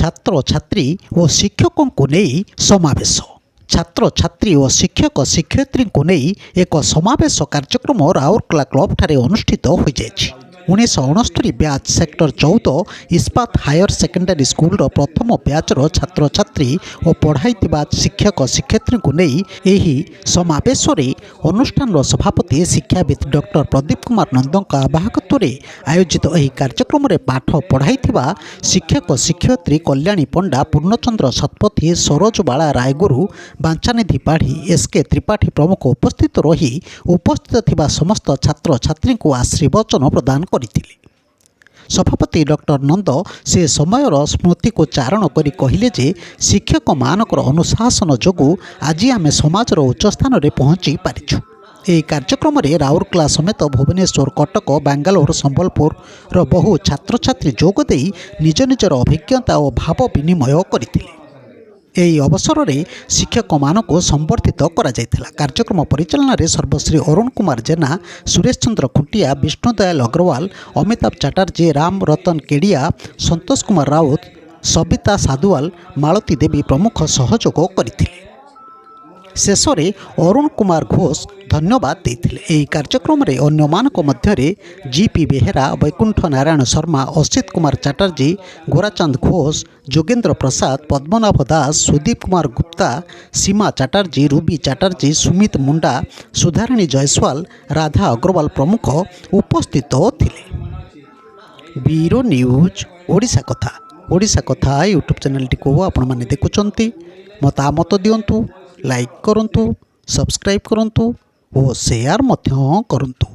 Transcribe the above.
ଛାତ୍ରଛାତ୍ରୀ ଓ ଶିକ୍ଷକଙ୍କୁ ନେଇ ସମାବେଶ। ଛାତ୍ରଛାତ୍ରୀ ଓ ଶିକ୍ଷକ ଶିକ୍ଷୟିତ୍ରୀଙ୍କୁ ନେଇ ଏକ ସମାବେଶ କାର୍ଯ୍ୟକ୍ରମ ରାଉରକେଲା କ୍ଲବଠାରେ ଅନୁଷ୍ଠିତ ହୋଇଯାଇଛି। 1969 ବ୍ୟାଚ୍ ସେକ୍ଟର 14 ଇସ୍ପାତ ହାୟର ସେକେଣ୍ଡାରୀ ସ୍କୁଲର ପ୍ରଥମ ବ୍ୟାଚ୍ର ଛାତ୍ରଛାତ୍ରୀ ଓ ପଢ଼ାଇଥିବା ଶିକ୍ଷକ ଶିକ୍ଷୟିତ୍ରୀଙ୍କୁ ନେଇ ଏହି ସମାବେଶରେ ଅନୁଷ୍ଠାନର ସଭାପତି ଶିକ୍ଷାବିତ୍ ଡକ୍ଟର ପ୍ରଦୀପ କୁମାର ନନ୍ଦଙ୍କ ଆବାହକତ୍ୱରେ ଆୟୋଜିତ ଏହି କାର୍ଯ୍ୟକ୍ରମରେ ପାଠ ପଢ଼ାଇଥିବା ଶିକ୍ଷକ ଶିକ୍ଷୟିତ୍ରୀ କଲ୍ୟାଣୀ ପଣ୍ଡା, ପୂର୍ଣ୍ଣଚନ୍ଦ୍ର ଶତପଥୀ, ସରୋଜବାଳା ରାୟଗୁରୁ, ବାଞ୍ଛାନିଧି ପାଢ଼ୀ, ଏସ୍କେ ତ୍ରିପାଠୀ ପ୍ରମୁଖ ଉପସ୍ଥିତ ରହି ଉପସ୍ଥିତ ଥିବା ସମସ୍ତ ଛାତ୍ରଛାତ୍ରୀଙ୍କୁ ଆଶୀର୍ବଚନ ପ୍ରଦାନ କରିଥିଲେ। ସଭାପତି ଡକ୍ଟର ନନ୍ଦ ସେ ସମୟର ସ୍ମୃତିକୁ ଚାରଣ କରି କହିଲେ ଯେ ଶିକ୍ଷକମାନଙ୍କର ଅନୁଶାସନ ଯୋଗୁଁ ଆଜି ଆମେ ସମାଜର ଉଚ୍ଚ ସ୍ଥାନରେ ପହଞ୍ଚି ପାରିଛୁ। ଏହି କାର୍ଯ୍ୟକ୍ରମରେ ରାଉରକେଲା ସମେତ ଭୁବନେଶ୍ୱର, କଟକ, ବାଙ୍ଗାଲୋର, ସମ୍ବଲପୁରର ବହୁ ଛାତ୍ରଛାତ୍ରୀ ଯୋଗ ଦେଇ ନିଜ ନିଜର ଅଭିଜ୍ଞତା ଓ ଭାବ ବିନିମୟ କରିଥିଲେ। ଏହି ଅବସରରେ ଶିକ୍ଷକମାନଙ୍କୁ ସମ୍ବର୍ଦ୍ଧିତ କରାଯାଇଥିଲା। କାର୍ଯ୍ୟକ୍ରମ ପରିଚାଳନାରେ ସର୍ବଶ୍ରୀ ଅରୁଣ କୁମାର ଜେନା, ସୁରେଶ ଚନ୍ଦ୍ର ଖୁଣ୍ଟିଆ, ବିଷ୍ଣୁଦୟାଲ ଅଗ୍ରୱାଲ, ଅମିତାଭ ଚାଟାର୍ଜୀ, ରାମ ରତନ କେଡ଼ିଆ, ସନ୍ତୋଷ କୁମାର ରାଉତ, ସବିତା ସାଧୁଆଲ, ମାଳତୀ ଦେବୀ ପ୍ରମୁଖ ସହଯୋଗ କରିଥିଲେ। ଶେଷରେ ଅରୁଣ କୁମାର ଘୋଷ ଧନ୍ୟବାଦ ଦେଇଥିଲେ। ଏହି କାର୍ଯ୍ୟକ୍ରମରେ ଅନ୍ୟମାନଙ୍କ ମଧ୍ୟରେ ଜିପି ବେହେରା, ବୈକୁଣ୍ଠ ନାରାୟଣ ଶର୍ମା, ଅସିତ କୁମାର ଚାଟାର୍ଜୀ, ଗୋରାଚାନ୍ଦ ଘୋଷ, ଯୋଗେନ୍ଦ୍ର ପ୍ରସାଦ, ପଦ୍ମନାଭ ଦାସ, ସୁଦୀପ କୁମାର ଗୁପ୍ତା, ସୀମା ଚାଟାର୍ଜୀ, ରୁବି ଚାଟାର୍ଜୀ, ସୁମିତ ମୁଣ୍ଡା, ସୁଧାରାଣୀ ଜୟସ୍ୱାଲ, ରାଧା ଅଗ୍ରୱାଲ ପ୍ରମୁଖ ଉପସ୍ଥିତ ଥିଲେ। ବ୍ୟୁରୋ ନ୍ୟୁଜ୍ ଓଡ଼ିଶା କଥା ୟୁଟ୍ୟୁବ୍ ଚ୍ୟାନେଲଟିକୁ ଆପଣମାନେ ଦେଖୁଛନ୍ତି। ମତାମତ ଦିଅନ୍ତୁ, ଲାଇକ୍ କରନ୍ତୁ, ସବସ୍କ୍ରାଇବ୍ କରନ୍ତୁ ଓ ସେୟାର ମଧ୍ୟ କରନ୍ତୁ।